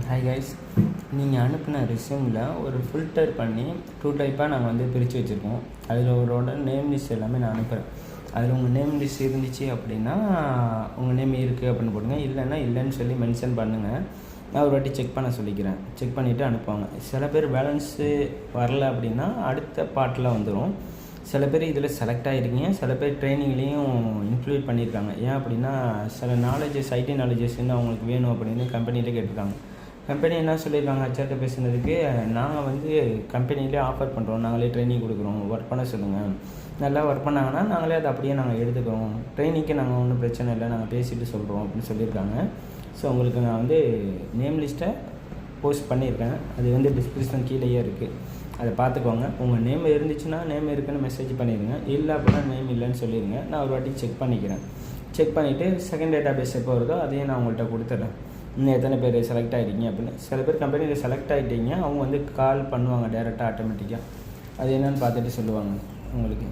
Hi guys, நீங்கள் அனுப்பின ரெஸ்யூமில் ஒரு ஃபில்டர் பண்ணி 2 டைப்பாக நாங்கள் வந்து பிரித்து வச்சுருக்கோம். அதில் ஒருவோட நேம் லிஸ்ட் எல்லாமே நான் அனுப்புகிறேன். அதில் உங்கள் நேம் லிஸ்ட் இருந்துச்சு அப்படின்னா உங்கள் நேம் இருக்குது அப்படின்னு போடுங்க. இல்லைன்னா இல்லைன்னு சொல்லி மென்ஷன் பண்ணுங்கள். நான் ஒரு வாட்டி செக் பண்ண சொல்லிக்கிறேன். செக் பண்ணிவிட்டு அனுப்புவாங்க. சில பேர் பேலன்ஸு வரல அப்படின்னா அடுத்த பார்ட்டில் வந்துடும். சில பேர் இதில் செலக்ட் ஆகிருக்கீங்க, சில பேர் ட்ரைனிங்லேயும் இன்க்ளூட் பண்ணியிருக்காங்க. ஏன் அப்படின்னா சில நாலேஜஸ், ஐடி நாலேஜஸ் இன்னும் அவங்களுக்கு வேணும் அப்படின்னு கம்பெனியில் கேட்டிருக்காங்க. கம்பெனி என்ன சொல்லியிருக்காங்க, ஹெச்ஆர்ட்ட பேசுனதுக்கு, நாங்கள் வந்து கம்பெனிலே ஆஃபர் பண்ணுறோம், நாங்களே ட்ரைனிங் கொடுக்குறோம், ஒர்க் பண்ண சொல்லுங்கள். நல்லா ஒர்க் பண்ணாங்கன்னா நாங்களே அதை அப்படியே நாங்கள் எடுத்துக்கிறோம், ட்ரைனிங்க்கு நாங்கள் ஒன்றும் பிரச்சனை இல்லை, நாங்கள் பேசிட்டு சொல்கிறோம் அப்படின்னு சொல்லியிருக்காங்க. ஸோ உங்களுக்கு நான் வந்து நேம் லிஸ்ட்டை போஸ்ட் பண்ணியிருக்கேன். அது வந்து டிஸ்கிரிப்ஷன் கீழேயே இருக்குது, அதை பார்த்துக்கோங்க. உங்கள் நேம் இருந்துச்சுன்னா நேம் இருக்குன்னு மெசேஜ் பண்ணிடுங்க. இல்லை அப்படின்னா நேம் இல்லைன்னு சொல்லிடுங்க. நான் ஒரு வாட்டி செக் பண்ணிக்கிறேன். செக் பண்ணிவிட்டு செகண்ட் டேட்டா பேஸ் எப்போ வருதோ அதையும் நான் உங்கள்கிட்ட கொடுத்துட்றேன். இன்னும் எத்தனை பேர் செலக்ட் ஆகிட்டீங்க அப்படின்னு. சில பேர் கம்பெனியில் செலக்ட் ஆகிட்டீங்க, அவங்க வந்து கால் பண்ணுவாங்க டேரெக்டாக ஆட்டோமேட்டிக்காக. அது என்னென்னு பார்த்துட்டு சொல்லுவாங்க உங்களுக்கு.